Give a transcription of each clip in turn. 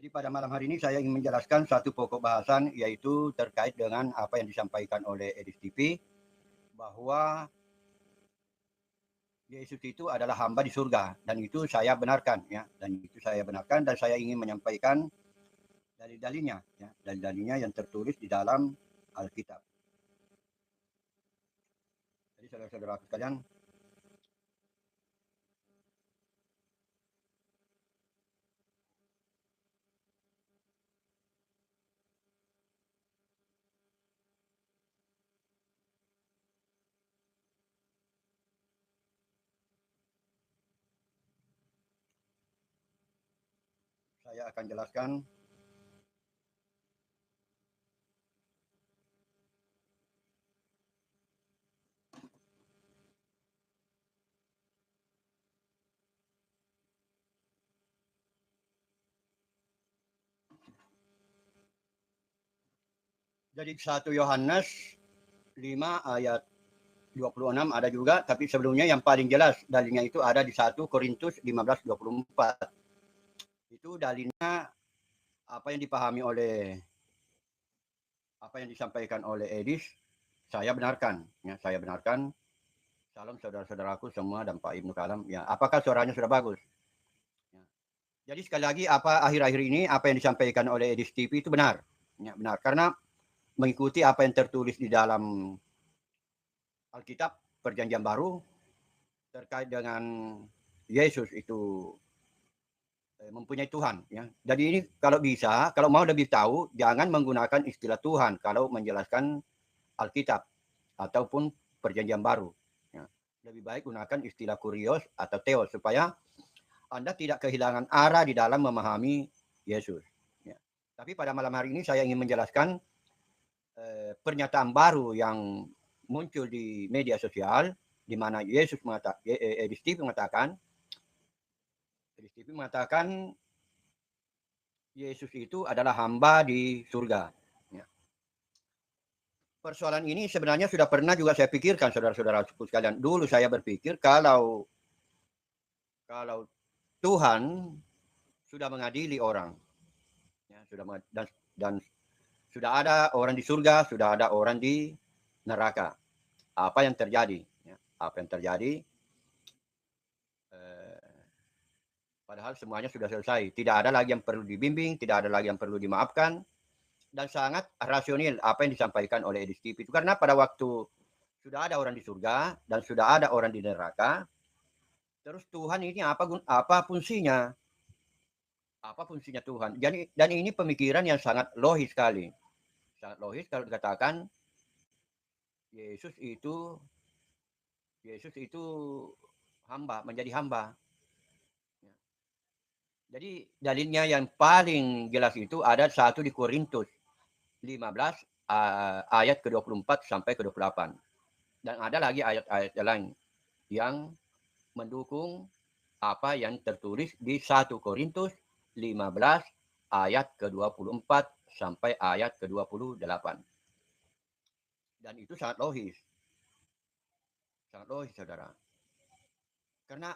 Jadi pada malam hari ini saya ingin menjelaskan satu pokok bahasan yaitu terkait dengan apa yang disampaikan oleh Edis TV bahwa Yesus itu adalah hamba di surga dan itu saya benarkan ya dan itu saya benarkan dan saya ingin menyampaikan dalil-dalilnya ya dalil-dalilnya yang tertulis di dalam Alkitab. Jadi saudara-saudara sekalian, saya akan jelaskan. Jadi 1 Yohanes 5 ayat 26 ada juga, tapi sebelumnya yang paling jelas dalilnya itu ada di 1 Korintus 15:24. Itu dalilnya apa yang dipahami oleh apa yang disampaikan oleh Edis, saya benarkan. Ya, saya benarkan. Salam saudara-saudaraku semua dan Pak Ibnu Kalam. Ya, apakah suaranya sudah bagus? Ya. Jadi sekali lagi apa akhir-akhir ini apa yang disampaikan oleh Edis TV itu benar. Ya, benar. Karena mengikuti apa yang tertulis di dalam Alkitab Perjanjian Baru terkait dengan Yesus itu mempunyai Tuhan ya. Jadi ini kalau bisa, kalau mau lebih tahu jangan menggunakan istilah Tuhan kalau menjelaskan Alkitab ataupun Perjanjian Baru. Ya. Lebih baik gunakan istilah kurios atau teos supaya Anda tidak kehilangan arah di dalam memahami Yesus. Ya. Tapi pada malam hari ini saya ingin menjelaskan pernyataan baru yang muncul di media sosial di mana Yesus mengatakan, Edis TV mengatakan Yesus itu adalah hamba di surga. Ya. Persoalan ini sebenarnya sudah pernah juga saya pikirkan, saudara-saudara sekalian. Dulu saya berpikir kalau Tuhan sudah mengadili orang, ya, dan sudah ada orang di surga, sudah ada orang di neraka. Apa yang terjadi? Ya, apa yang terjadi? Padahal semuanya sudah selesai. Tidak ada lagi yang perlu dibimbing, tidak ada lagi yang perlu dimaafkan, dan sangat rasional apa yang disampaikan oleh Edis TV itu. Karena pada waktu sudah ada orang di surga dan sudah ada orang di neraka, terus Tuhan ini apa fungsinya? Apa fungsinya Tuhan? Jadi dan ini pemikiran yang sangat logis sekali. Sangat logis kalau dikatakan Yesus itu Yesus itu hamba, menjadi hamba. Jadi dalilnya yang paling jelas itu ada satu di Korintus 15 ayat ke-24 sampai ke-28. Dan ada lagi ayat-ayat lain yang mendukung apa yang tertulis di 1 Korintus 15 ayat ke-24 sampai ayat ke-28. Dan itu sangat logis. Sangat logis, saudara. Karena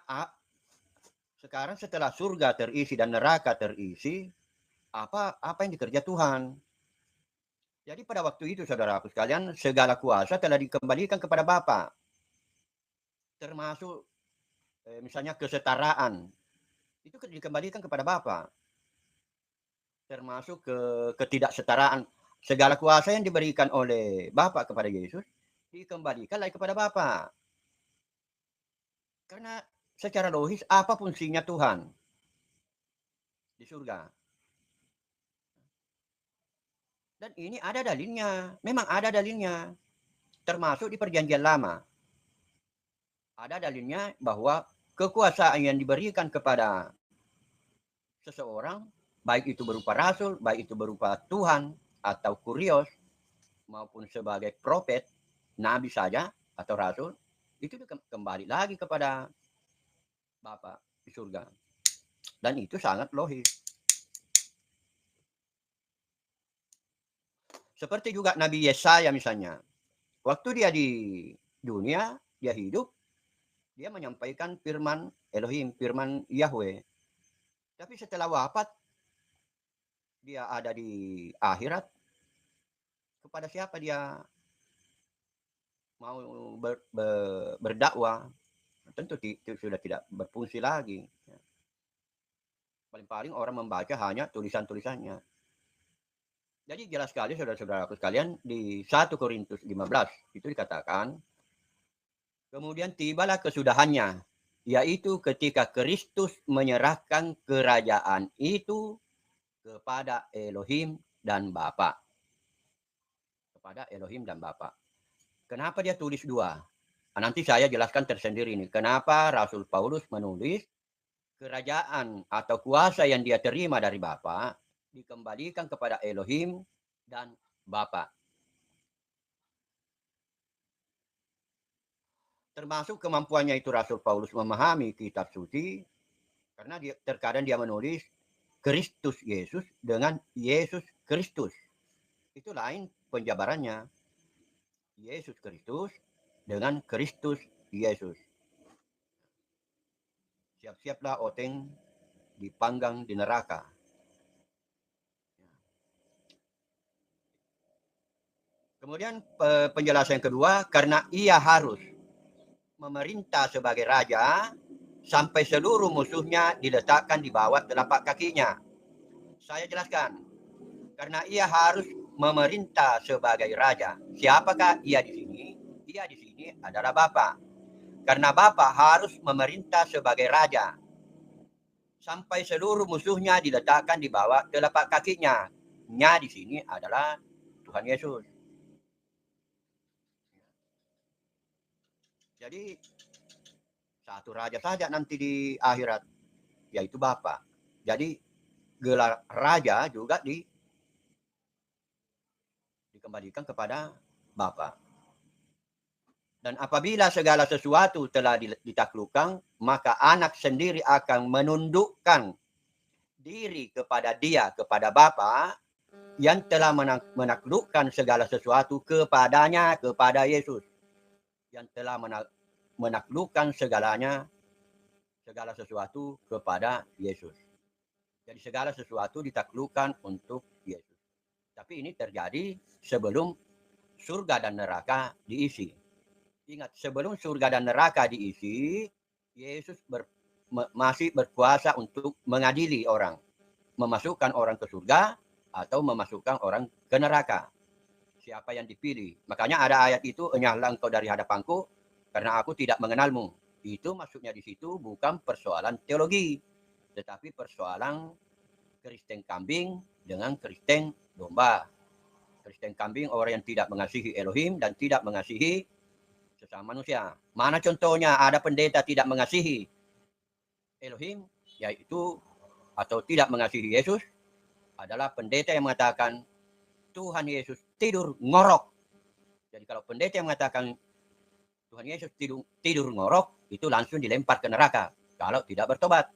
sekarang setelah surga terisi dan neraka terisi, apa yang dikerja Tuhan? Jadi pada waktu itu saudaraku sekalian, segala kuasa telah dikembalikan kepada Bapa. Termasuk misalnya kesetaraan. Itu dikembalikan kepada Bapa. Termasuk ketidaksetaraan. Segala kuasa yang diberikan oleh Bapa kepada Yesus dikembalikan lagi kepada Bapa. Karena secara logis apa fungsinya Tuhan di surga? Dan ini ada dalilnya. Memang ada dalilnya. Termasuk di perjanjian lama. Ada dalilnya bahwa kekuasaan yang diberikan kepada seseorang, baik itu berupa rasul, baik itu berupa Tuhan, atau kurios, maupun sebagai profet, nabi saja, atau rasul, itu kembali lagi kepada Bapa di surga. Dan itu sangat logis. Seperti juga Nabi Yesaya misalnya. Waktu dia di dunia, dia hidup, dia menyampaikan firman Elohim, firman Yahweh. Tapi setelah wafat, dia ada di akhirat, kepada siapa dia mau berdakwah? Tentu itu sudah tidak berfungsi lagi. Paling-paling orang membaca hanya tulisan-tulisannya. Jadi jelas sekali saudara-saudaraku sekalian di 1 Korintus 15 itu dikatakan, kemudian tibalah kesudahannya, yaitu ketika Kristus menyerahkan kerajaan itu kepada Elohim dan Bapa. Kepada Elohim dan Bapa. Kenapa dia tulis dua? Nah, nanti saya jelaskan tersendiri ini. Kenapa Rasul Paulus menulis kerajaan atau kuasa yang dia terima dari Bapa dikembalikan kepada Elohim dan Bapa. Termasuk kemampuannya itu Rasul Paulus memahami kitab suci, karena terkadang dia menulis Kristus Yesus dengan Yesus Kristus. Itu lain penjabarannya. Yesus Kristus dengan Kristus Yesus. Siap-siaplah oteng dipanggang di neraka. Kemudian penjelasan yang kedua, karena ia harus memerintah sebagai raja sampai seluruh musuhnya diletakkan di bawah telapak kakinya. Saya jelaskan, karena ia harus memerintah sebagai raja. Siapakah ia di sini? Ia di sini adalah Bapa. Karena Bapa harus memerintah sebagai raja sampai seluruh musuhnya diletakkan di bawah telapak kakinya. Nya di sini adalah Tuhan Yesus. Jadi satu raja saja nanti di akhirat, yaitu Bapa. Jadi gelar raja juga dikembalikan kepada Bapa. Dan apabila segala sesuatu telah ditaklukkan, maka anak sendiri akan menundukkan diri kepada dia, kepada Bapa yang telah menaklukkan segala sesuatu kepadanya, kepada Yesus. Yang telah menaklukkan segala sesuatu kepada Yesus. Jadi segala sesuatu ditaklukkan untuk Yesus. Tapi ini terjadi sebelum surga dan neraka diisi. Ingat, sebelum surga dan neraka diisi, Yesus masih berkuasa untuk mengadili orang. Memasukkan orang ke surga atau memasukkan orang ke neraka. Siapa yang dipilih. Makanya ada ayat itu, enyahlah engkau dari hadapanku, karena aku tidak mengenalmu. Itu maksudnya di situ bukan persoalan teologi, tetapi persoalan Kristen kambing dengan Kristen domba. Kristen kambing orang yang tidak mengasihi Elohim dan tidak mengasihi sesama manusia. Mana contohnya ada pendeta tidak mengasihi Elohim, yaitu atau tidak mengasihi Yesus, adalah pendeta yang mengatakan Tuhan Yesus tidur ngorok. Jadi kalau pendeta yang mengatakan Tuhan Yesus tidur ngorok, itu langsung dilempar ke neraka kalau tidak bertobat.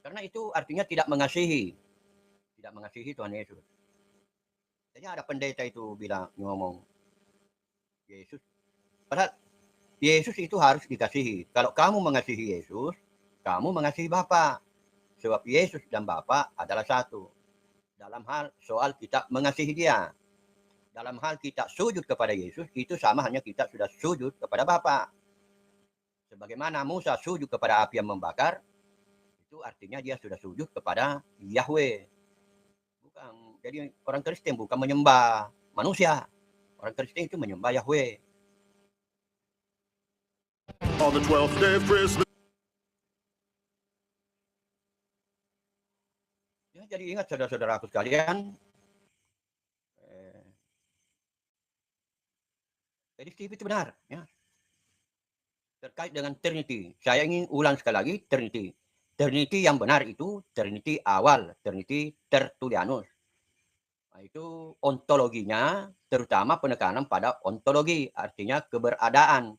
Karena itu artinya tidak mengasihi Tuhan Yesus. Jadi ada pendeta itu ngomong Yesus, padahal Yesus itu harus dikasihi. Kalau kamu mengasihi Yesus, kamu mengasihi Bapa. Sebab Yesus dan Bapa adalah satu. Dalam hal soal kita mengasihi dia. Dalam hal kita sujud kepada Yesus, itu sama hanya kita sudah sujud kepada Bapa. Sebagaimana Musa sujud kepada api yang membakar, itu artinya dia sudah sujud kepada Yahweh. Bukan. Jadi orang Kristen bukan menyembah manusia. Orang Kristen itu menyembah Yahweh. On the 12th day of Christmas. Ya, jadi ingat saudara-saudaraku sekalian, jadi Steve itu benar, ya. Terkait dengan Trinity, saya ingin ulang sekali lagi Trinity. Trinity yang benar itu Trinity awal, Trinity Tertullianus. Nah, itu ontologinya, terutama penekanan pada ontologi, artinya keberadaan.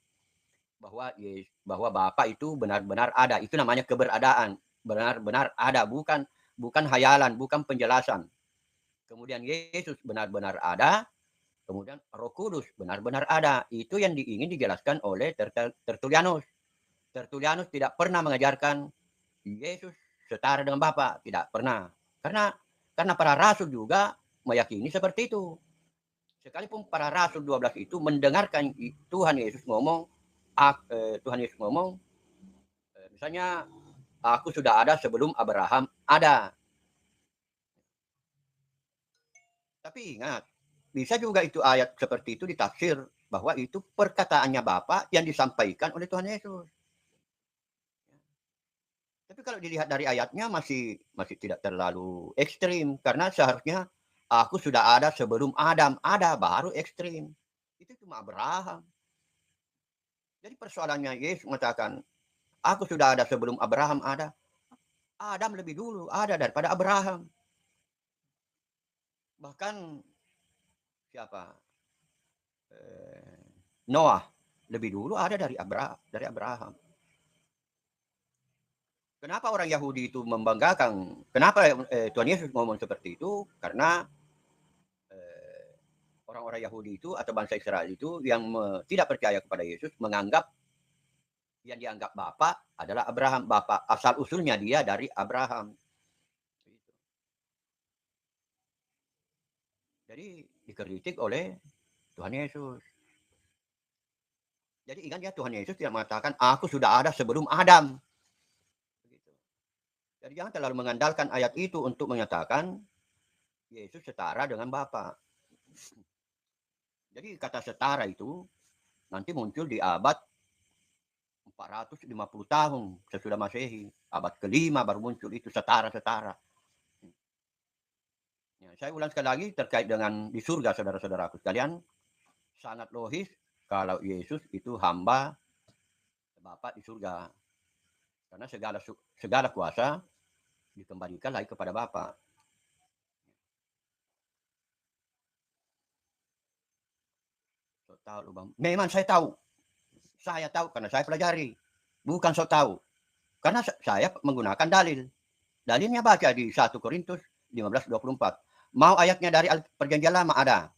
Bahwa Bapa itu benar-benar ada. Itu namanya keberadaan. Benar-benar ada, bukan hayalan, bukan penjelasan. Kemudian Yesus benar-benar ada, kemudian Roh Kudus benar-benar ada. Itu yang ingin dijelaskan oleh Tertullianus. Tertullianus tidak pernah mengajarkan Yesus setara dengan Bapa, tidak pernah. Karena Karena para rasul juga meyakini seperti itu. Sekalipun para rasul 12 itu mendengarkan Tuhan Yesus ngomong, Tuhan Yesus ngomong, misalnya, aku sudah ada sebelum Abraham ada. Tapi ingat, bisa juga itu ayat seperti itu ditafsir bahwa itu perkataannya Bapa yang disampaikan oleh Tuhan Yesus. Tapi kalau dilihat dari ayatnya masih tidak terlalu ekstrim karena seharusnya aku sudah ada sebelum Adam ada baru ekstrim. Itu cuma Abraham. Jadi persoalannya Yesus mengatakan, aku sudah ada sebelum Abraham ada. Adam lebih dulu ada daripada Abraham. Bahkan siapa? Noah lebih dulu ada dari Abraham. Kenapa orang Yahudi itu membanggakan? Kenapa Tuhan Yesus ngomong seperti itu? Karena orang-orang Yahudi itu atau bangsa Israel itu yang tidak percaya kepada Yesus menganggap yang dianggap Bapak adalah Abraham. Bapak asal usulnya dia dari Abraham. Jadi dikritik oleh Tuhan Yesus. Jadi ingat ya, Tuhan Yesus tidak mengatakan aku sudah ada sebelum Adam. Jadi jangan terlalu mengandalkan ayat itu untuk menyatakan Yesus setara dengan Bapa. Jadi kata setara itu nanti muncul di abad 450 tahun sesudah Masehi. Abad kelima baru muncul itu setara-setara. Ya, saya ulang sekali lagi terkait dengan di surga, saudara-saudaraku sekalian, sangat logis kalau Yesus itu hamba Bapa di surga. Karena segala kuasa dikembalikan lagi kepada Bapa. Memang saya tahu. Saya tahu karena saya pelajari. Bukan so tahu. Karena saya menggunakan dalil. Dalilnya baca di 1 Korintus 15:24. Mau ayatnya dari Perjanjian Lama ada.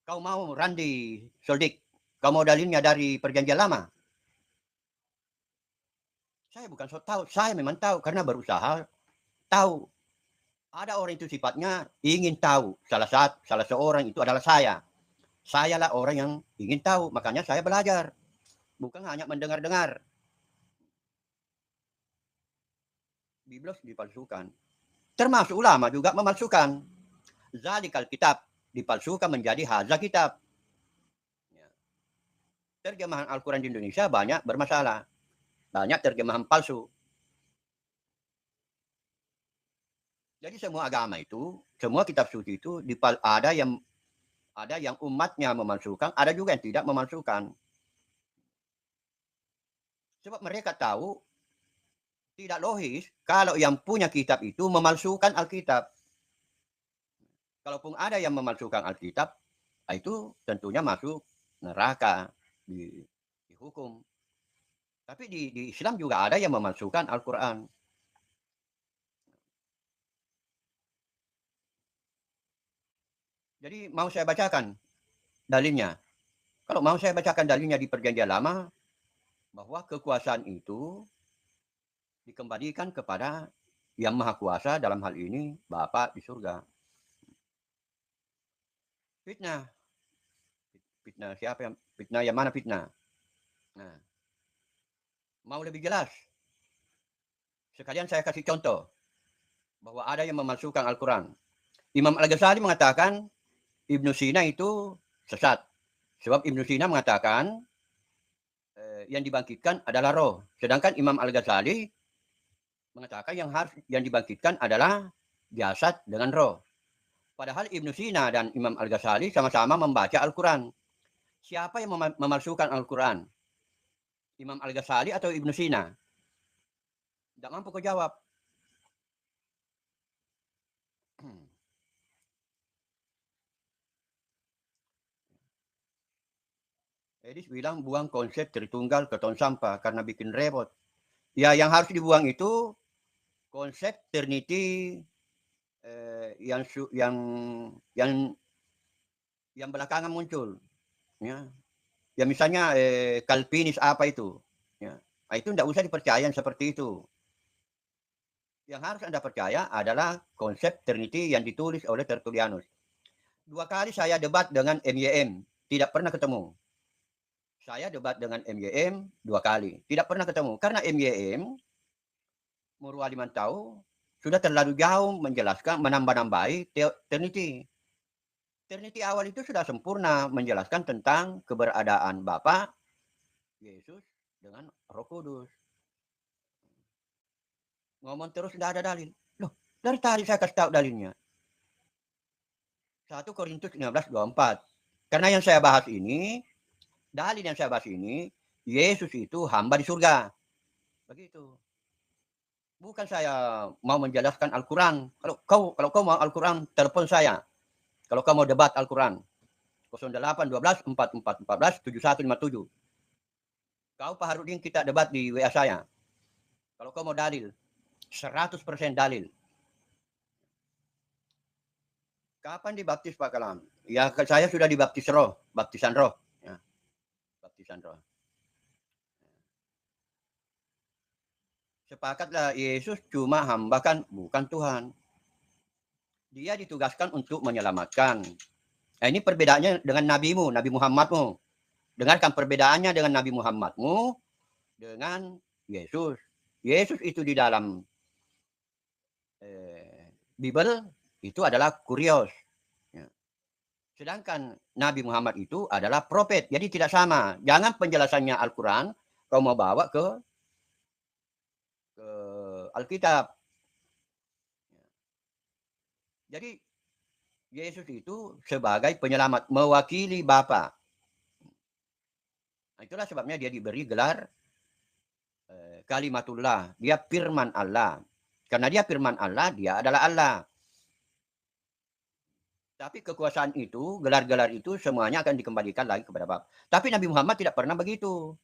Kau mau Randi Soldik, kau mau dalilnya dari Perjanjian Lama? Saya bukan so tahu, saya memang tahu karena berusaha tahu. Ada orang itu sifatnya ingin tahu. Salah seorang itu adalah saya. Sayalah orang yang ingin tahu, makanya saya belajar. Bukan hanya mendengar-dengar. Biblos dipalsukan. Termasuk ulama juga memalsukan. Zalikal kitab dipalsukan menjadi hadza kitab. Terjemahan Al-Quran di Indonesia banyak bermasalah. Banyak terjemahan palsu. Jadi semua agama itu, semua kitab suci itu ada yang umatnya memalsukan, ada juga yang tidak memalsukan. Sebab mereka tahu tidak logis kalau yang punya kitab itu memalsukan Alkitab. Kalaupun ada yang memalsukan Alkitab, itu tentunya masuk neraka, dihukum. Tapi di Islam juga ada yang memalsukan Al-Quran. Jadi mau saya bacakan dalilnya. Kalau mau saya bacakan dalilnya di Perjanjian Lama, bahwa kekuasaan itu dikembalikan kepada yang maha kuasa, dalam hal ini Bapa di surga. Fitnah. Fitnah siapa yang fitnah, yang mana fitnah? Nah, mau lebih jelas? Sekalian saya kasih contoh bahwa ada yang memalsukan Al-Quran. Imam Al-Ghazali mengatakan Ibnu Sina itu sesat. Sebab Ibnu Sina mengatakan yang dibangkitkan adalah roh. Sedangkan Imam Al-Ghazali mengatakan yang dibangkitkan adalah jasad dengan roh. Padahal Ibnu Sina dan Imam Al-Ghazali sama-sama membaca Al-Quran. Siapa yang memalsukan Al-Quran? Imam Al-Ghazali atau Ibnu Sina? Tidak mampu kau jawab. Edis bilang buang konsep Tritunggal ke tong sampah karena bikin repot. Ya, yang harus dibuang itu konsep Trinity yang belakangan muncul. Ya, ya misalnya Calvinis apa itu? Ya, itu tidak usah dipercaya seperti itu. Yang harus Anda percaya adalah konsep Trinity yang ditulis oleh Tertullianus. 2 kali saya debat dengan MYM, tidak pernah ketemu. Saya debat dengan MYM 2 kali, tidak pernah ketemu. Karena MYM, Murwali Mantau, sudah terlalu jauh menjelaskan, menambah-nambahi Trinity. Trinity awal itu sudah sempurna menjelaskan tentang keberadaan Bapa, Yesus, dengan Roh Kudus. Ngomong terus tidak ada dalil. Loh, dari tadi saya kasih tahu dalilnya. 1 Korintus 15:24. Karena yang saya bahas ini, dalil yang saya bahas ini, Yesus itu hamba di surga. Begitu. Bukan saya mau menjelaskan Al-Quran. Kalau kau mau Al-Quran, telepon saya. Kalau kau mau debat Al-Quran, 08 12 44 14 7157. Kau Pak Harudin, kita debat di WA saya. Kalau kau mau dalil, 100% dalil. Kapan dibaptis Pak Kalam? Ya, saya sudah dibaptis roh, baptisan roh. Ya, baptisan roh. Sepakatlah Yesus cuma hamba kan, bukan Tuhan. Dia ditugaskan untuk menyelamatkan. Nah, ini perbedaannya dengan nabimu, Nabi Muhammadmu. Dengarkan perbedaannya dengan Nabi Muhammadmu dengan Yesus. Yesus itu di dalam Bible itu adalah kurios. Ya. Sedangkan Nabi Muhammad itu adalah profet. Jadi tidak sama. Jangan penjelasannya Al-Quran kau mau bawa ke Alkitab. Jadi Yesus itu sebagai penyelamat, mewakili Bapa. Nah, itulah sebabnya dia diberi gelar kalimatullah. Dia firman Allah. Karena dia firman Allah, dia adalah Allah. Tapi kekuasaan itu, gelar-gelar itu semuanya akan dikembalikan lagi kepada Bapa. Tapi Nabi Muhammad tidak pernah begitu.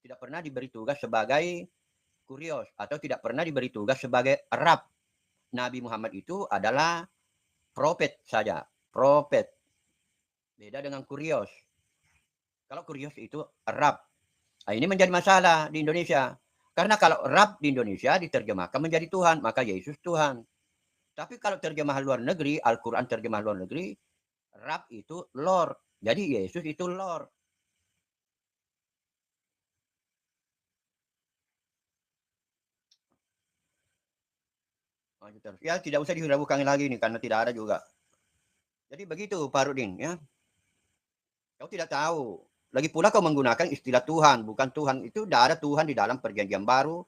Tidak pernah diberi tugas sebagai kurios atau tidak pernah diberi tugas sebagai Rab. Nabi Muhammad itu adalah profet saja, profet. Beda dengan kurios. Kalau kurios itu Rab. Nah, ini menjadi masalah di Indonesia. Karena kalau Rab di Indonesia diterjemahkan menjadi Tuhan, maka Yesus Tuhan. Tapi kalau terjemahan luar negeri, Al-Quran terjemahan luar negeri, Rab itu Lord. Jadi Yesus itu Lord. Ya tidak usah diragukan lagi nih karena tidak ada juga. Jadi begitu Pak Rudin ya. Kau tidak tahu. Lagi pula kau menggunakan istilah Tuhan, bukan Tuhan. Itu tidak ada Tuhan di dalam perjanjian baru.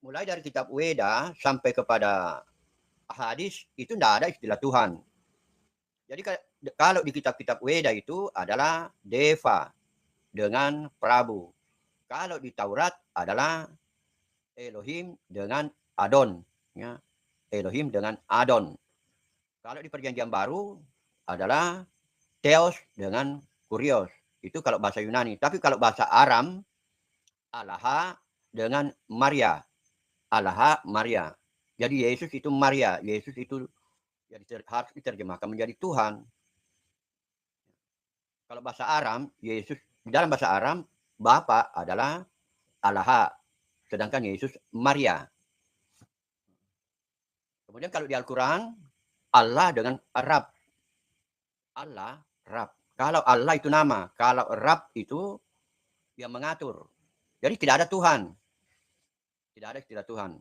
Mulai dari kitab Weda sampai kepada hadis itu tidak ada istilah Tuhan. Jadi kalau di kitab-kitab Weda itu adalah Deva dengan Prabu. Kalau di Taurat adalah Elohim dengan Adon. Ya. Elohim dengan Adon. Kalau di perjanjian baru adalah Theos dengan Kurios. Itu kalau bahasa Yunani. Tapi kalau bahasa Aram, Alaha dengan Maria. Alaha Maria. Jadi Yesus itu Maria. Yesus itu harus diterjemahkan menjadi Tuhan. Kalau bahasa Aram, Yesus di dalam bahasa Aram, Bapa adalah Alaha. Sedangkan Yesus Maria. Kemudian kalau di Al-Quran, Allah dengan Rab. Allah, Rab. Kalau Allah itu nama, kalau Rab itu yang mengatur. Jadi tidak ada Tuhan. Tidak ada istilah Tuhan.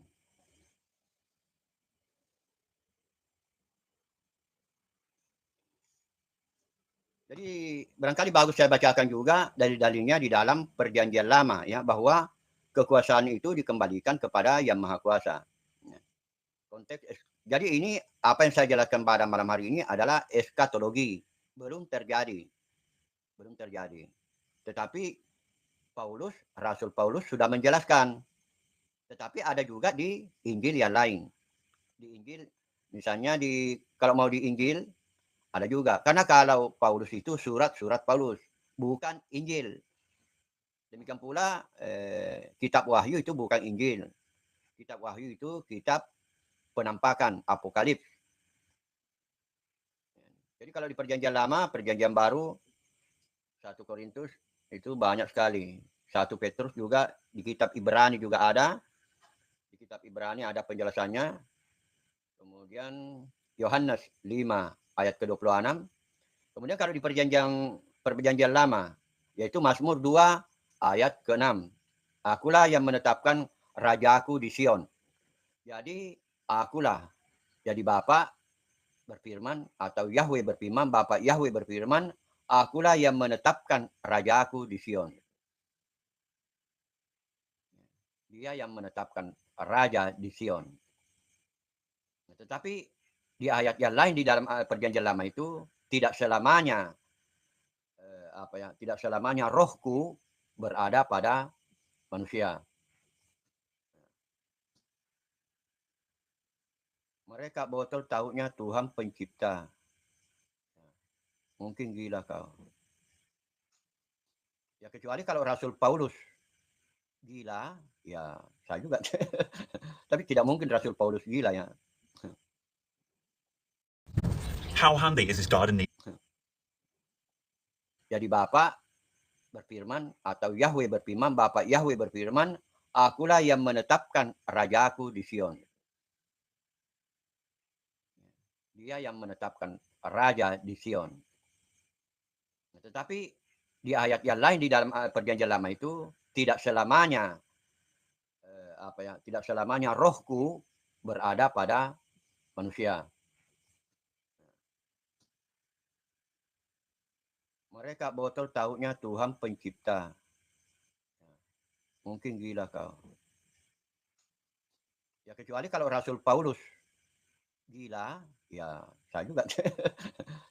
Jadi barangkali bagus saya bacakan juga dari dalilnya di dalam perjanjian lama ya bahwa kekuasaan itu dikembalikan kepada Yang Maha Kuasa. Konteks jadi ini apa yang saya jelaskan pada malam hari ini adalah eskatologi, belum terjadi. Belum terjadi. Tetapi Paulus, Rasul Paulus sudah menjelaskan. Tetapi ada juga di Injil yang lain. Di Injil misalnya kalau mau di Injil ada juga. Karena kalau Paulus itu surat-surat Paulus, bukan Injil. Demikian pula kitab Wahyu itu bukan Injil. Kitab Wahyu itu kitab penampakan, Apokalips. Jadi kalau di perjanjian lama, perjanjian baru, 1 Korintus itu banyak sekali. 1 Petrus juga, di kitab Ibrani juga ada. Di kitab Ibrani ada penjelasannya. Kemudian Yohanes 5 ayat ke-26. Kemudian kalau di perjanjian lama, yaitu Mazmur 2 ayat ke-6. Akulah yang menetapkan rajaku di Sion. Jadi akulah, jadi Bapa berfirman, atau Yahweh berfirman, Bapa Yahweh berfirman, akulah yang menetapkan rajaku di Sion. Dia yang menetapkan raja di Sion. Tetapi di ayat yang lain di dalam perjanjian lama itu tidak selamanya tidak selamanya rohku berada pada manusia. Mereka botol taunya Tuhan pencipta. Mungkin gila kau. Ya kecuali kalau Rasul Paulus gila, ya saya juga. Tapi tidak mungkin Rasul Paulus gila ya. How handy is this garden? Jadi Bapa berfirman, atau Yahweh berfirman, Bapa Yahweh berfirman, akulah yang menetapkan rajaku di Sion. Dia yang menetapkan raja di Sion. Tetapi di ayat yang lain di dalam perjanjian lama itu tidak selamanya tidak selamanya rohku berada pada manusia. Mereka botol taunya Tuhan pencipta. Mungkin gila kau. Ya kecuali kalau Rasul Paulus gila, ya saya juga.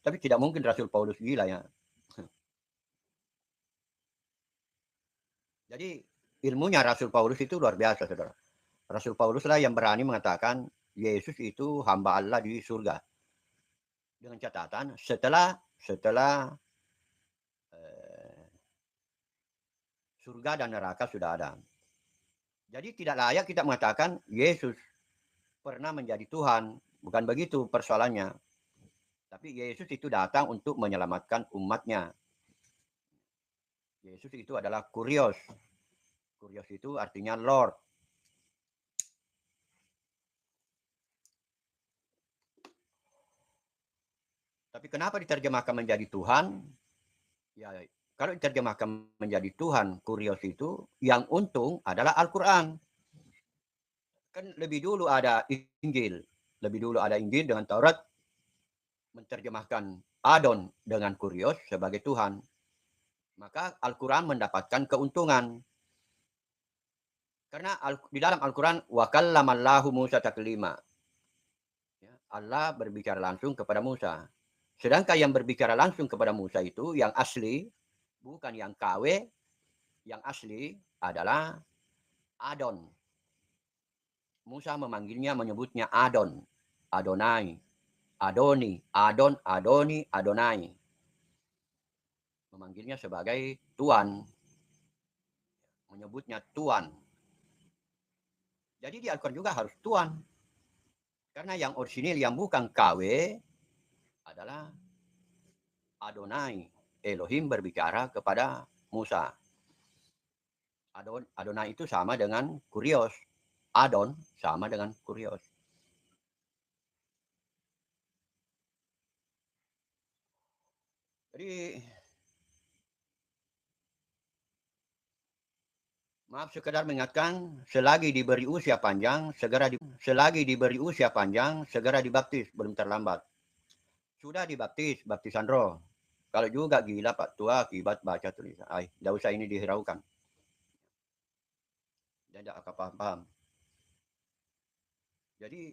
Tapi tidak mungkin Rasul Paulus gila ya. Jadi ilmunya Rasul Paulus itu luar biasa, saudara. Rasul Paulus lah yang berani mengatakan Yesus itu hamba Allah di surga. Dengan catatan setelah surga dan neraka sudah ada. Jadi tidak layak kita mengatakan Yesus pernah menjadi Tuhan. Bukan begitu persoalannya. Tapi Yesus itu datang untuk menyelamatkan umatnya. Yesus itu adalah Kurios. Kurios itu artinya Lord. Tapi kenapa diterjemahkan menjadi Tuhan? Ya, kalau diterjemahkan menjadi Tuhan, Kurios itu, yang untung adalah Al-Quran. Kan lebih dulu ada Injil. Lebih dulu ada Injil dengan Taurat menerjemahkan Adon dengan Kurios sebagai Tuhan. Maka Al-Quran mendapatkan keuntungan. Karena di dalam Al-Quran, wa kallamallahu Musa taklima. Ya, Allah berbicara langsung kepada Musa. Sedangkan yang berbicara langsung kepada Musa itu yang asli, bukan yang KW, yang asli adalah Adon. Musa memanggilnya, menyebutnya Adon, Adonai, Adoni, Adon, Adoni, Adonai. Memanggilnya sebagai Tuan. Menyebutnya Tuan. Jadi di Al-Quran juga harus Tuan. Karena yang orisinil yang bukan KW adalah Adonai. Elohim berbicara kepada Musa. Adonai itu sama dengan Kurios. Adon sama dengan Kurios. Jadi maaf sekedar mengingatkan, selagi diberi usia panjang, segera dibaptis, belum terlambat. Sudah dibaptis, baptisan roh. Kalau juga gila Pak Tua akibat baca tulisan. Tidak usah ini dihiraukan. Tidak akan paham-paham. Jadi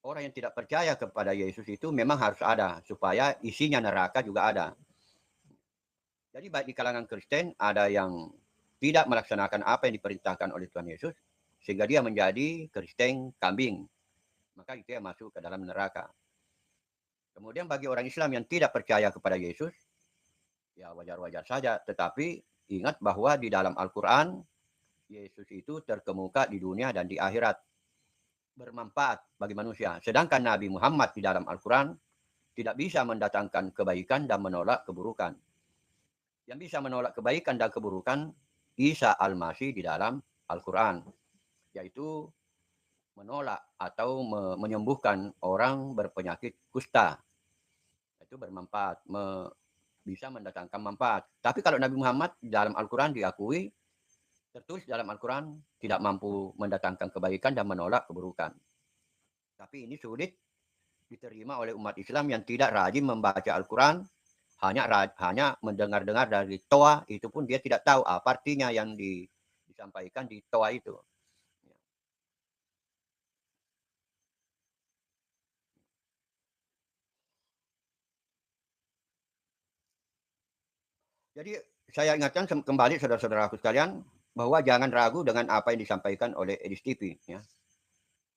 orang yang tidak percaya kepada Yesus itu memang harus ada supaya isinya neraka juga ada. Jadi baik di kalangan Kristen ada yang tidak melaksanakan apa yang diperintahkan oleh Tuhan Yesus sehingga dia menjadi Kristen kambing. Maka itu yang masuk ke dalam neraka. Kemudian bagi orang Islam yang tidak percaya kepada Yesus, ya wajar-wajar saja. Tetapi ingat bahwa di dalam Al-Quran, Yesus itu terkemuka di dunia dan di akhirat. Bermanfaat bagi manusia. Sedangkan Nabi Muhammad di dalam Al-Quran tidak bisa mendatangkan kebaikan dan menolak keburukan. Yang bisa menolak kebaikan dan keburukan Isa Al-Masih di dalam Al-Quran, yaitu menolak atau menyembuhkan orang berpenyakit kusta. Itu bermanfaat, bisa mendatangkan manfaat. Tapi kalau Nabi Muhammad dalam Al-Quran diakui, tertulis dalam Al-Quran tidak mampu mendatangkan kebaikan dan menolak keburukan. Tapi ini sulit diterima oleh umat Islam yang tidak rajin membaca Al-Quran, hanya mendengar-dengar dari toa, itu pun dia tidak tahu apa artinya yang disampaikan di toa itu. Jadi saya ingatkan kembali saudara-saudaraku sekalian bahwa jangan ragu dengan apa yang disampaikan oleh Edis TV. Ya.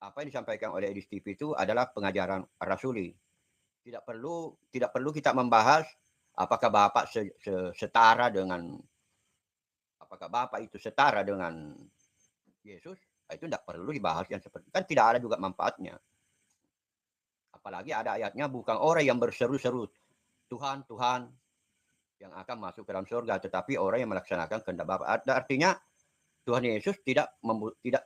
Apa yang disampaikan oleh Edis TV itu adalah pengajaran Rasuli. Tidak perlu kita membahas apakah Bapak setara dengan apakah Bapak itu setara dengan Yesus. Itu tidak perlu dibahas yang seperti kan tidak ada juga manfaatnya. Apalagi ada ayatnya bukan orang yang berseru-seru Tuhan, Tuhan yang akan masuk ke dalam surga, tetapi orang yang melaksanakan kehendak Bapa. Artinya Tuhan Yesus tidak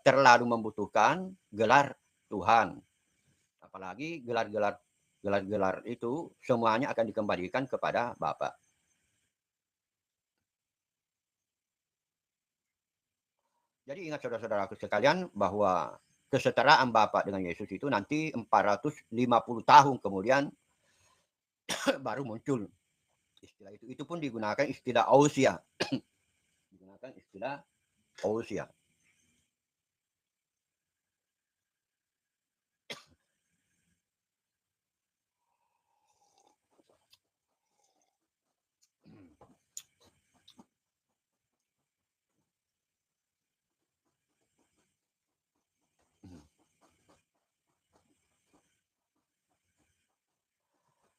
terlalu membutuhkan gelar Tuhan. Apalagi gelar-gelar itu semuanya akan dikembalikan kepada Bapa. Jadi ingat saudara-saudaraku sekalian bahwa kesetaraan Bapa dengan Yesus itu nanti 450 tahun kemudian baru muncul istilah itu. Itu pun digunakan istilah ousia. Digunakan istilah ousia.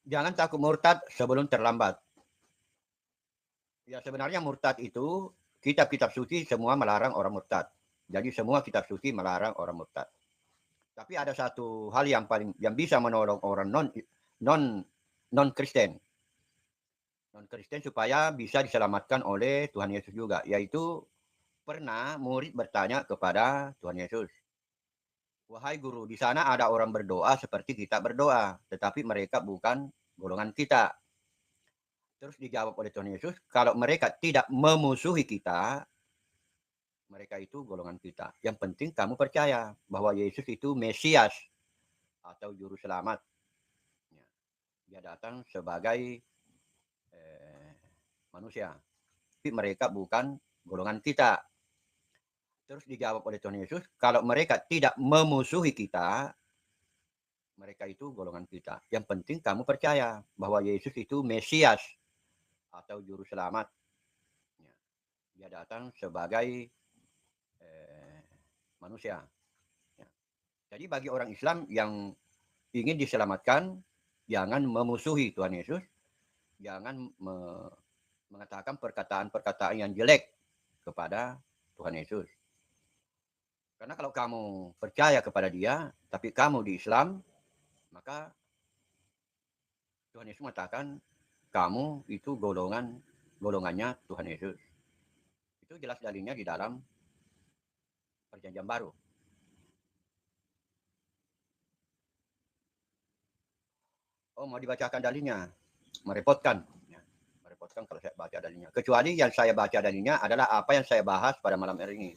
Jangan takut murtad sebelum terlambat. Ya sebenarnya murtad itu kitab-kitab suci semua melarang orang murtad. Jadi semua kitab suci melarang orang murtad. Tapi ada satu hal yang bisa menolong orang non Kristen. Non Kristen supaya bisa diselamatkan oleh Tuhan Yesus juga, yaitu pernah murid bertanya kepada Tuhan Yesus, "Wahai guru, di sana ada orang berdoa seperti kita berdoa, tetapi mereka bukan golongan kita." Terus dijawab oleh Tuhan Yesus, kalau mereka tidak memusuhi kita, mereka itu golongan kita. Yang penting kamu percaya bahwa Yesus itu Mesias atau Juru Selamat. Dia datang sebagai manusia. Tapi mereka bukan golongan kita. Terus dijawab oleh Tuhan Yesus, kalau mereka tidak memusuhi kita, mereka itu golongan kita. Yang penting kamu percaya bahwa Yesus itu Mesias atau Juru Selamat. Dia datang sebagai manusia. Jadi bagi orang Islam yang ingin diselamatkan, jangan memusuhi Tuhan Yesus, jangan mengatakan perkataan-perkataan yang jelek kepada Tuhan Yesus. Karena kalau kamu percaya kepada dia, tapi kamu di Islam, maka Tuhan Yesus mengatakan kamu itu golongannya Tuhan Yesus. Itu jelas dalilnya di dalam Perjanjian Baru. Oh, mau dibacakan dalilnya? Merepotkan. Merepotkan kalau saya baca dalilnya. Kecuali yang saya baca dalilnya adalah apa yang saya bahas pada malam hari ini.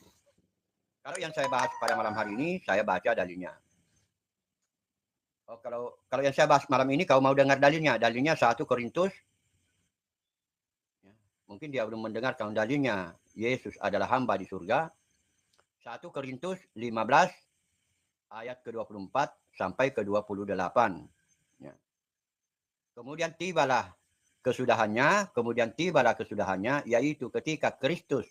Kalau yang saya bahas pada malam hari ini, saya baca dalilnya. Oh, kalau yang saya bahas malam ini, kau mau dengar dalilnya? Dalilnya 1 Korintus. Mungkin dia belum mendengarkan dalilnya. Yesus adalah hamba di surga. 1 Korintus 15 ayat ke-24 sampai ke-28. Ya. Kemudian tibalah kesudahannya, yaitu ketika Kristus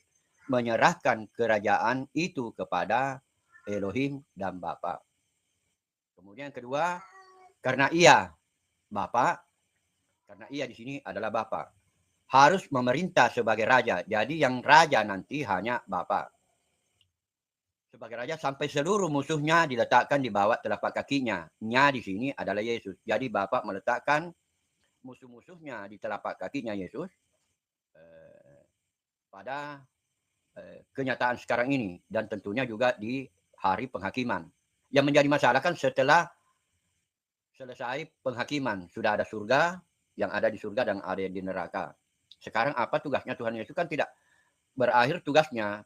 menyerahkan kerajaan itu kepada Elohim dan Bapa. Kemudian yang kedua, karena ia di sini adalah Bapa, harus memerintah sebagai raja. Jadi yang raja nanti hanya Bapa. Sebagai raja sampai seluruh musuhnya diletakkan di bawah telapak kakinya. Nya di sini adalah Yesus. Jadi Bapa meletakkan musuh-musuhnya di telapak kakinya Yesus pada kenyataan sekarang ini dan tentunya juga di hari penghakiman. Yang menjadi masalah kan setelah selesai penghakiman, sudah ada surga, yang ada di surga dan ada di neraka. Sekarang apa tugasnya Tuhan Yesus kan tidak berakhir tugasnya.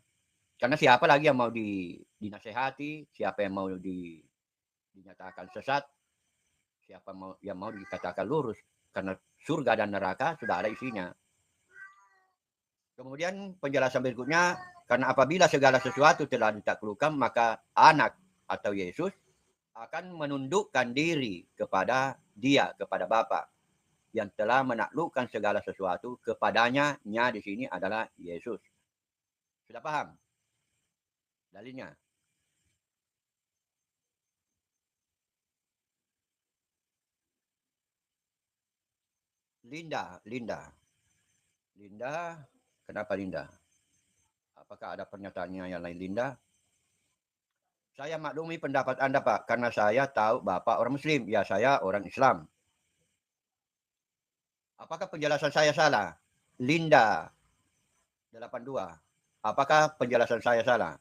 Karena siapa lagi yang mau dinasehati, siapa yang mau dinyatakan sesat, siapa yang mau dikatakan lurus. Karena surga dan neraka sudah ada isinya. Kemudian penjelasan berikutnya, karena apabila segala sesuatu telah ditaklukkan, maka anak atau Yesus akan menundukkan diri kepada Dia, kepada Bapa yang telah menaklukkan segala sesuatu kepadanya. Nya di sini adalah Yesus. Sudah paham dalilnya? Linda, kenapa Linda? Apakah ada pernyataannya yang lain, Linda? Saya maklumi pendapat Anda, Pak, karena saya tahu Bapak orang Muslim. Ya, saya orang Islam. Apakah penjelasan saya salah? Linda 82. Apakah penjelasan saya salah?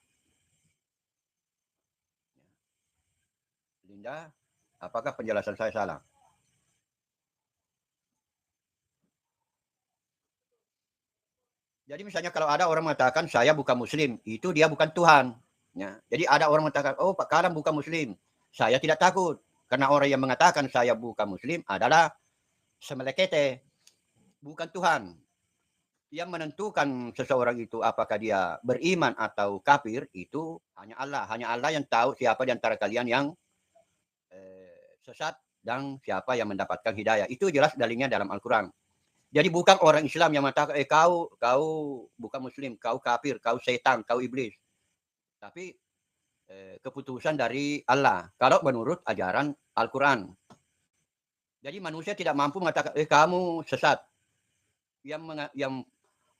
Linda, apakah penjelasan saya salah? Jadi misalnya kalau ada orang mengatakan saya bukan Muslim, itu dia bukan Tuhan. Ya. Jadi ada orang mengatakan, oh Pak Kalam bukan Muslim. Saya tidak takut. Karena orang yang mengatakan saya bukan Muslim adalah semelekete, bukan Tuhan. Yang menentukan seseorang itu apakah dia beriman atau kafir itu hanya Allah. Hanya Allah yang tahu siapa di antara kalian yang sesat dan siapa yang mendapatkan hidayah. Itu jelas dalilnya dalam Al-Quran. Jadi bukan orang Islam yang mengatakan, kau bukan Muslim, kau kafir, kau setan, kau iblis. Tapi keputusan dari Allah. Kalau menurut ajaran Al-Quran. Jadi manusia tidak mampu mengatakan, kamu sesat. Yang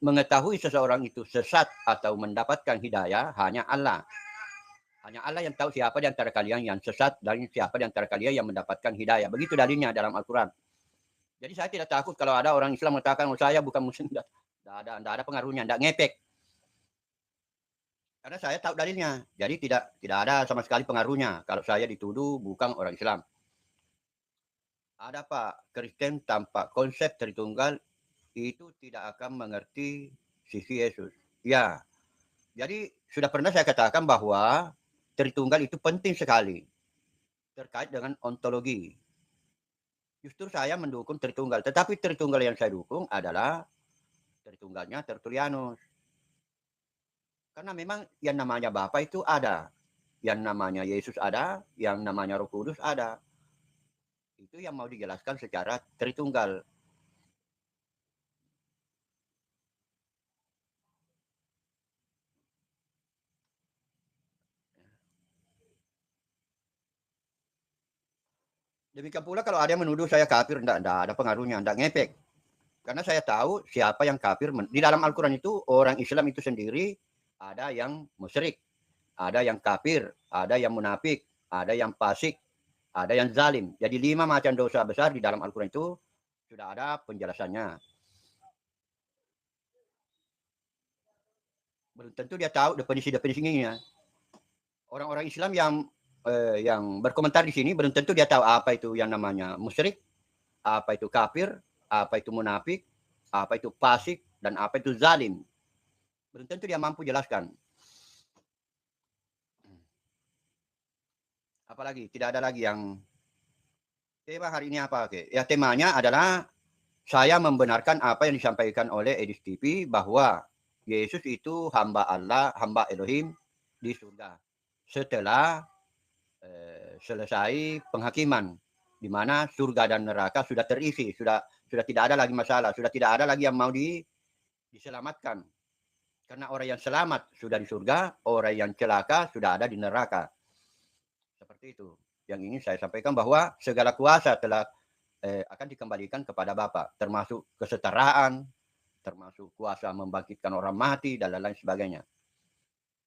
mengetahui seseorang itu sesat atau mendapatkan hidayah hanya Allah. Hanya Allah yang tahu siapa di antara kalian yang sesat dan siapa di antara kalian yang mendapatkan hidayah. Begitu dalilnya dalam Al-Quran. Jadi saya tidak takut kalau ada orang Islam mengatakan, saya bukan Muslim. Tidak ada pengaruhnya, tidak ngepek. Karena saya tahu dalilnya. Jadi tidak ada sama sekali pengaruhnya kalau saya dituduh bukan orang Islam. Ada Pak, Kristen tanpa konsep Tritunggal itu tidak akan mengerti sisi Yesus. Ya, jadi sudah pernah saya katakan bahwa Tritunggal itu penting sekali terkait dengan ontologi. Justru saya mendukung Tritunggal, tetapi Tritunggal yang saya dukung adalah Tritunggalnya Tertullianus. Karena memang yang namanya Bapa itu ada, yang namanya Yesus ada, yang namanya Roh Kudus ada. Itu yang mau dijelaskan secara Tritunggal. Demikian pula kalau ada yang menuduh saya kafir, tidak ada pengaruhnya, tidak ngepek. Karena saya tahu siapa yang kafir. Di dalam Al-Quran itu orang Islam itu sendiri ada yang musyrik, ada yang kafir, ada yang munafik, ada yang fasik, ada yang zalim. Jadi 5 macam dosa besar di dalam Al-Quran itu sudah ada penjelasannya. Belum tentu dia tahu definisinya. Orang-orang Islam yang berkomentar di sini belum tentu dia tahu apa itu yang namanya musyrik, apa itu kafir, apa itu munafik, apa itu fasik, dan apa itu zalim. Belum tentu dia mampu jelaskan. Apalagi tidak ada lagi yang tema hari ini apa? Oke. Ya temanya adalah saya membenarkan apa yang disampaikan oleh Edis TV bahwa Yesus itu hamba Allah, hamba Elohim di surga. Setelah selesai penghakiman, di mana surga dan neraka sudah terisi, sudah tidak ada lagi masalah, sudah tidak ada lagi yang mau diselamatkan. Karena orang yang selamat sudah di surga, orang yang celaka sudah ada di neraka. Seperti itu. Yang ini saya sampaikan bahwa segala kuasa telah akan dikembalikan kepada Bapa, termasuk kesetaraan, termasuk kuasa membangkitkan orang mati, dan lain-lain sebagainya.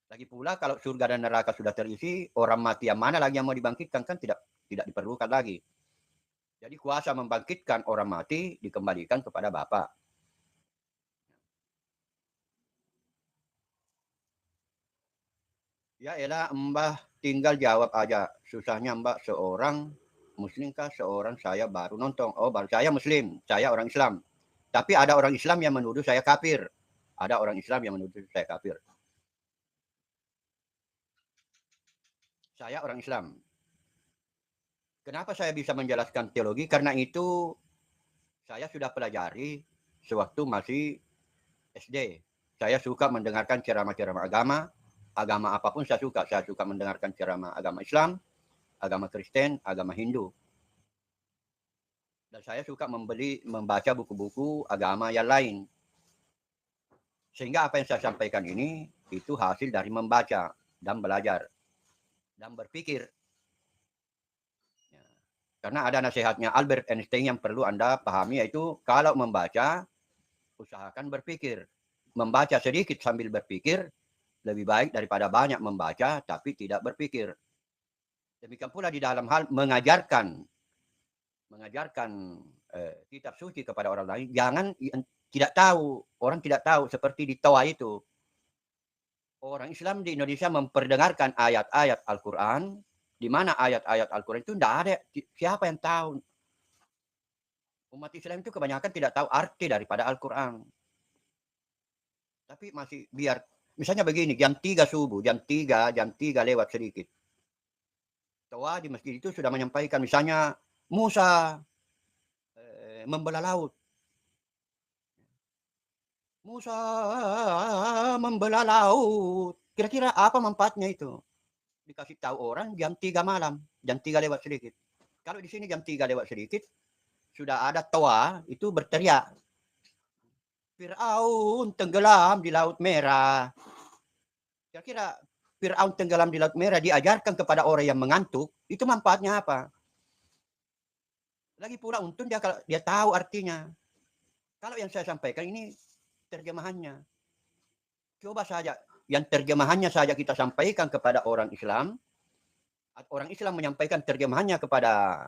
Lagi pula kalau surga dan neraka sudah terisi, orang mati yang mana lagi yang mau dibangkitkan kan tidak diperlukan lagi. Jadi kuasa membangkitkan orang mati dikembalikan kepada Bapa. Ya elah Mbah tinggal jawab aja. Susahnya Mbak seorang Muslim kah? Seorang saya baru nonton. Oh baru saya Muslim, saya orang Islam. Tapi ada orang Islam yang menuduh saya kafir. Ada orang Islam yang menuduh saya kafir. Saya orang Islam. Kenapa saya bisa menjelaskan teologi? Karena itu saya sudah pelajari sewaktu masih SD. Saya suka mendengarkan ceramah-ceramah agama. Agama apapun saya suka. Saya suka mendengarkan ceramah agama Islam, agama Kristen, agama Hindu. Dan saya suka membaca buku-buku agama yang lain. Sehingga apa yang saya sampaikan ini itu hasil dari membaca dan belajar dan berpikir. Ya. Karena ada nasihatnya Albert Einstein yang perlu Anda pahami, yaitu kalau membaca usahakan berpikir. Membaca sedikit sambil berpikir lebih baik daripada banyak membaca tapi tidak berpikir. Demikian pula di dalam hal mengajarkan kitab suci kepada orang lain, jangan tidak tahu, orang tidak tahu seperti di Toa itu. Orang Islam di Indonesia memperdengarkan ayat-ayat Al-Quran, di mana ayat-ayat Al-Quran itu tidak ada, siapa yang tahu? Umat Islam itu kebanyakan tidak tahu arti daripada Al-Quran. Tapi masih biar, misalnya begini, jam 3 subuh, jam 3 lewat sedikit. Toa di masjid itu sudah menyampaikan, misalnya Musa membelah laut. Musa membelah laut. Kira-kira apa manfaatnya itu? Dikasih tahu orang jam 3 malam, jam 3 lewat sedikit. Kalau di sini jam 3 lewat sedikit, sudah ada Toa itu berteriak. Fir'aun tenggelam di Laut Merah. Kira-kira Fir'aun tenggelam di Laut Merah diajarkan kepada orang yang mengantuk, itu manfaatnya apa? Lagi pula untung dia tahu artinya. Kalau yang saya sampaikan ini terjemahannya. Coba saja yang terjemahannya saja kita sampaikan kepada orang Islam. Orang Islam menyampaikan terjemahannya kepada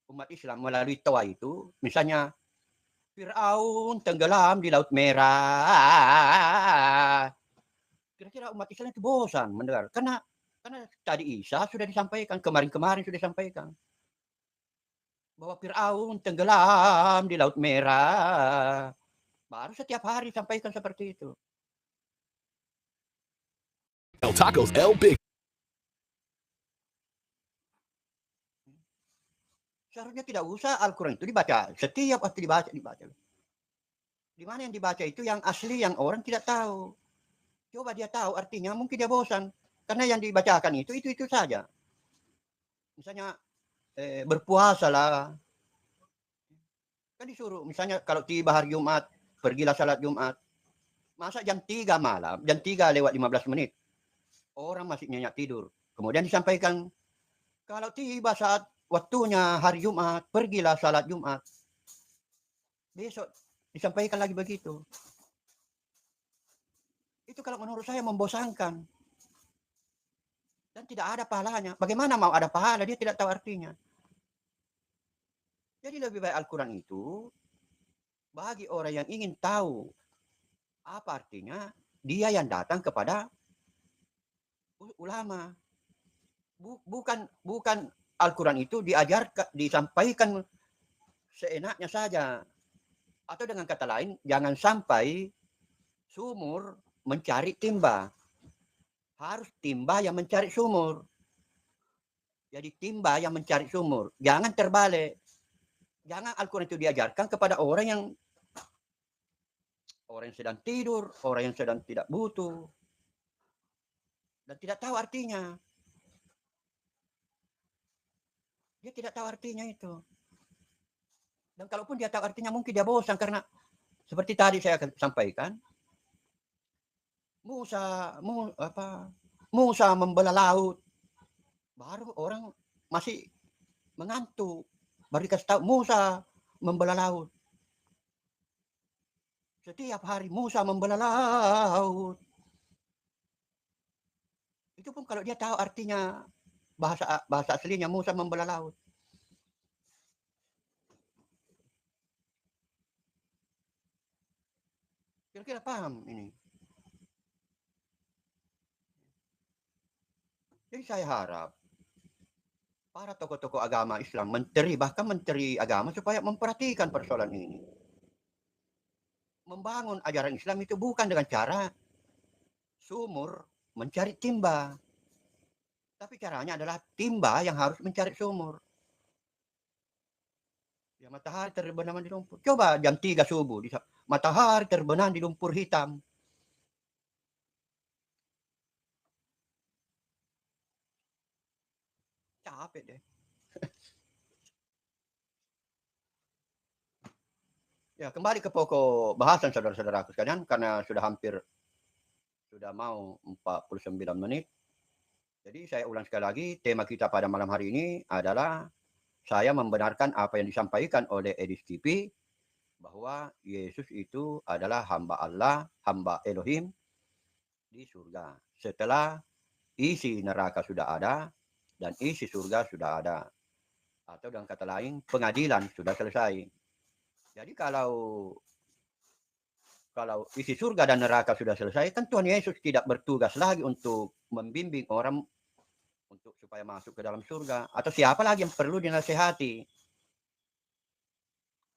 umat Islam melalui Toa itu. Misalnya, Fir'aun tenggelam di Laut Merah. Kira-kira umat Islam itu bosan mendengar. Karena tadi Isa sudah disampaikan, kemarin-kemarin sudah disampaikan. Bahwa Fir'aun tenggelam di Laut Merah. Baru setiap hari sampaikan seperti itu. El Tacos El Big. Seharusnya tidak usah Al-Quran itu dibaca. Setiap waktu dibaca. Di mana yang dibaca itu yang asli, yang orang tidak tahu. Coba dia tahu artinya, mungkin dia bosan. Karena yang dibacakan itu saja. Misalnya berpuasalah. Kan disuruh, misalnya kalau tiba hari Jumat, pergilah salat Jumat. Masa jam 3 malam, jam 3 lewat 15 menit. Orang masih nyenyak tidur. Kemudian disampaikan, kalau tiba saat waktunya hari Jumat, pergilah salat Jumat. Besok disampaikan lagi begitu. Itu kalau menurut saya membosankan. Dan tidak ada pahalanya. Bagaimana mau ada pahala? Dia tidak tahu artinya. Jadi lebih baik Al-Quran itu bagi orang yang ingin tahu apa artinya, dia yang datang kepada ulama. Bukan Al-Quran itu disampaikan seenaknya saja. Atau dengan kata lain, jangan sampai sumur mencari timba. Harus timba yang mencari sumur. Jadi timba yang mencari sumur. Jangan terbalik. Jangan Al-Quran itu diajarkan kepada orang yang sedang tidur, orang yang sedang tidak butuh, dan tidak tahu artinya. Dia tidak tahu artinya itu. Dan kalaupun dia tahu artinya, mungkin dia bosan karena seperti tadi saya sampaikan, Musa membelah laut. Baru orang masih mengantuk. Baru dikasih tahu Musa membelah laut. Setiap hari Musa membelah laut. Itu pun kalau dia tahu artinya, bahasa aslinya Musa membelah laut. Kira-kira paham ini? Jadi saya harap para tokoh-tokoh agama Islam, menteri, bahkan menteri agama supaya memperhatikan persoalan ini. Membangun ajaran Islam itu bukan dengan cara sumur mencari timba. Tapi caranya adalah timba yang harus mencari sumur. Ya matahari terbenam di lumpur. Coba jam 3 subuh, matahari terbenam di lumpur hitam. Capek deh. Ya, kembali ke pokok bahasan saudara-saudaraku sekalian, karena sudah mau 49 menit. Jadi saya ulang sekali lagi, tema kita pada malam hari ini adalah saya membenarkan apa yang disampaikan oleh Edis TV bahwa Yesus itu adalah hamba Allah, hamba Elohim di surga. Setelah isi neraka sudah ada dan isi surga sudah ada. Atau dengan kata lain, pengadilan sudah selesai. Jadi kalau isi surga dan neraka sudah selesai, kan Tuhan Yesus tidak bertugas lagi untuk membimbing orang untuk supaya masuk ke dalam surga. Atau siapa lagi yang perlu dinasehati?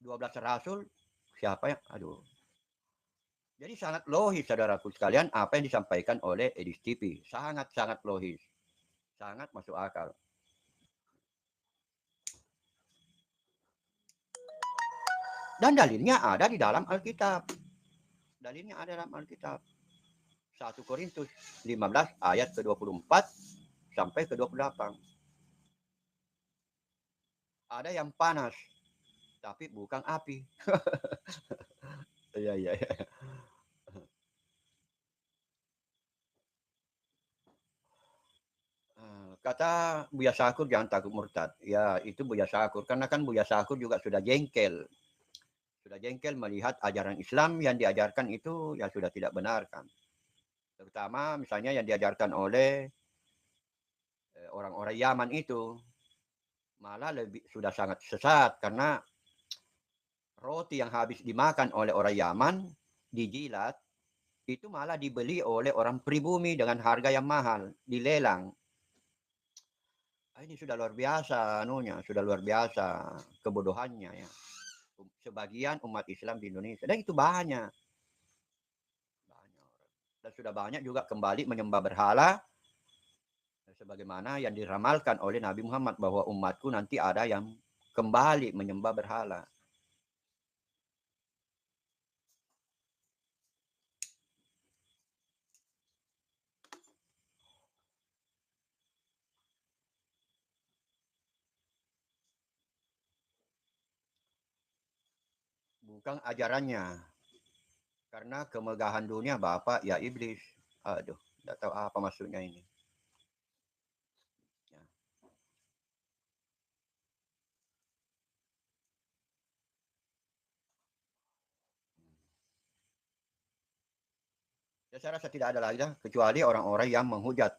12 rasul, siapa yang, aduh. Jadi sangat logis saudaraku sekalian apa yang disampaikan oleh Edis TV. Sangat-sangat logis. Sangat masuk akal. Dan dalilnya ada di dalam Alkitab. Dalilnya ada dalam Alkitab. 1 Korintus 15 ayat ke-24 sampai ke-28. Ada yang panas, tapi bukan api. Iya, iya, iya. Kata Buya Syakur jangan takut murtad. Ya, itu Buya Syakur. Karena kan Buya Syakur juga sudah jengkel. Sudah jengkel melihat ajaran Islam yang diajarkan itu yang sudah tidak benar kan. Terutama misalnya yang diajarkan oleh orang-orang Yaman itu. Malah lebih sudah sangat sesat karena roti yang habis dimakan oleh orang Yaman dijilat itu malah dibeli oleh orang pribumi dengan harga yang mahal, dilelang. Ini sudah luar biasa anunya, sudah luar biasa kebodohannya ya. Sebagian umat Islam di Indonesia dan itu banyak. Dan sudah banyak juga kembali menyembah berhala sebagaimana yang diramalkan oleh Nabi Muhammad bahwa umatku nanti ada yang kembali menyembah berhala. Bukan ajarannya. Karena kemegahan dunia Bapak ya iblis. Aduh, tidak tahu apa maksudnya ini. Ya. Ya, saya rasa tidak ada lagi lah, kecuali orang-orang yang menghujat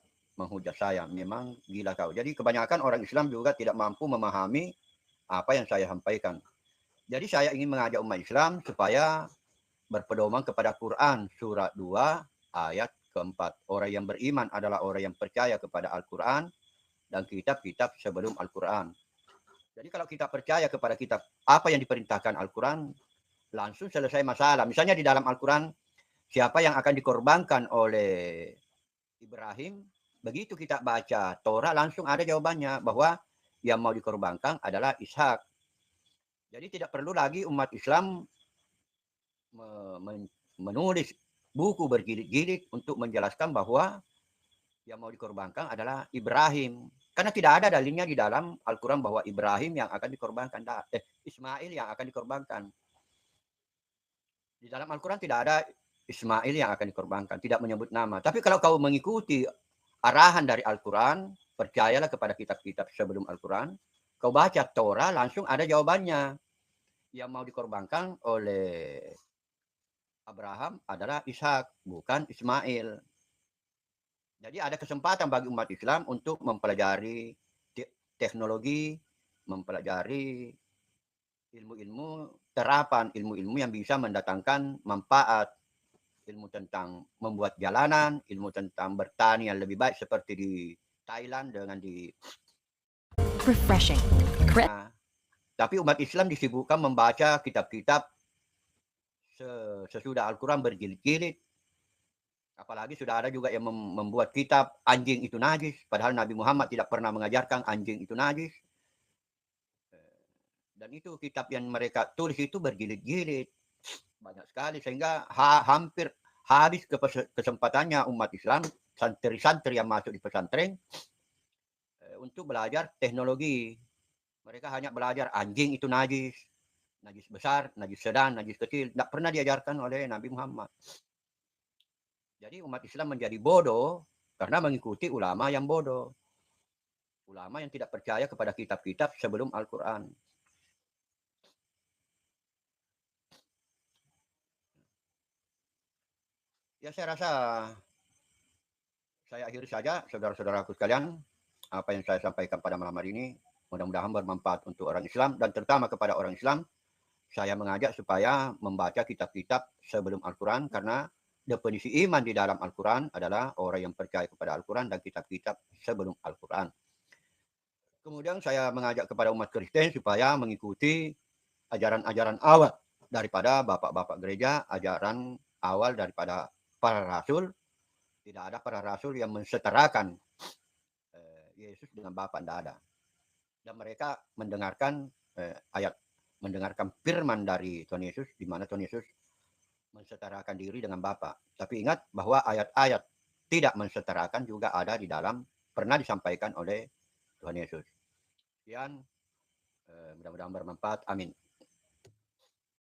saya. Memang gila kau. Jadi kebanyakan orang Islam juga tidak mampu memahami apa yang saya sampaikan. Jadi saya ingin mengajak umat Islam supaya berpedoman kepada Quran surat 2 ayat keempat. Orang yang beriman adalah orang yang percaya kepada Al-Quran dan kitab-kitab sebelum Al-Quran. Jadi kalau kita percaya kepada kitab apa yang diperintahkan Al-Quran, langsung selesai masalah. Misalnya di dalam Al-Quran, siapa yang akan dikorbankan oleh Ibrahim, begitu kita baca Torah langsung ada jawabannya bahwa yang mau dikorbankan adalah Ishak. Jadi tidak perlu lagi umat Islam menulis buku berjilid-jilid untuk menjelaskan bahwa yang mau dikorbankan adalah Ibrahim. Karena tidak ada dalilnya di dalam Al-Quran bahwa Ibrahim yang akan dikorbankan. Ismail yang akan dikorbankan. Di dalam Al-Quran tidak ada Ismail yang akan dikorbankan. Tidak menyebut nama. Tapi kalau kau mengikuti arahan dari Al-Quran, percayalah kepada kitab-kitab sebelum Al-Quran, kau baca Torah, langsung ada jawabannya. Yang mau dikorbankan oleh Abraham adalah Ishak, bukan Ismail. Jadi ada kesempatan bagi umat Islam untuk mempelajari teknologi, mempelajari ilmu-ilmu terapan, ilmu-ilmu yang bisa mendatangkan manfaat, ilmu tentang membuat jalanan, ilmu tentang bertani yang lebih baik seperti di Thailand dengan di Refreshing. Nah, tapi umat Islam disibukkan membaca kitab-kitab sesudah Al-Quran berjilid-jilid. Apalagi sudah ada juga yang membuat kitab anjing itu najis. Padahal Nabi Muhammad tidak pernah mengajarkan anjing itu najis. Dan itu kitab yang mereka tulis itu berjilid-jilid. Banyak sekali. Sehingga hampir habis kesempatannya umat Islam, santri-santri yang masuk di pesantren, untuk belajar teknologi. Mereka hanya belajar anjing itu najis. Najis besar, najis sedang, najis kecil. Tidak pernah diajarkan oleh Nabi Muhammad. Jadi umat Islam menjadi bodoh karena mengikuti ulama yang bodoh. Ulama yang tidak percaya kepada kitab-kitab sebelum Al-Quran. Ya saya rasa saya akhiri saja, saudara-saudaraku sekalian. Apa yang saya sampaikan pada malam hari ini mudah-mudahan bermanfaat untuk orang Islam dan terutama kepada orang Islam. Saya mengajak supaya membaca kitab-kitab sebelum Al-Quran karena definisi iman di dalam Al-Quran adalah orang yang percaya kepada Al-Quran dan kitab-kitab sebelum Al-Quran. Kemudian saya mengajak kepada umat Kristen supaya mengikuti ajaran-ajaran awal daripada bapak-bapak gereja, ajaran awal daripada para rasul. Tidak ada para rasul yang mensetarakan Yesus dengan Bapa, tidak ada. Dan mereka mendengarkan mendengarkan firman dari Tuhan Yesus, di mana Tuhan Yesus mensetarakan diri dengan Bapa. Tapi ingat bahwa ayat-ayat tidak mensetarakan juga ada di dalam, pernah disampaikan oleh Tuhan Yesus. Sekian, mudah-mudahan bermanfaat. Amin.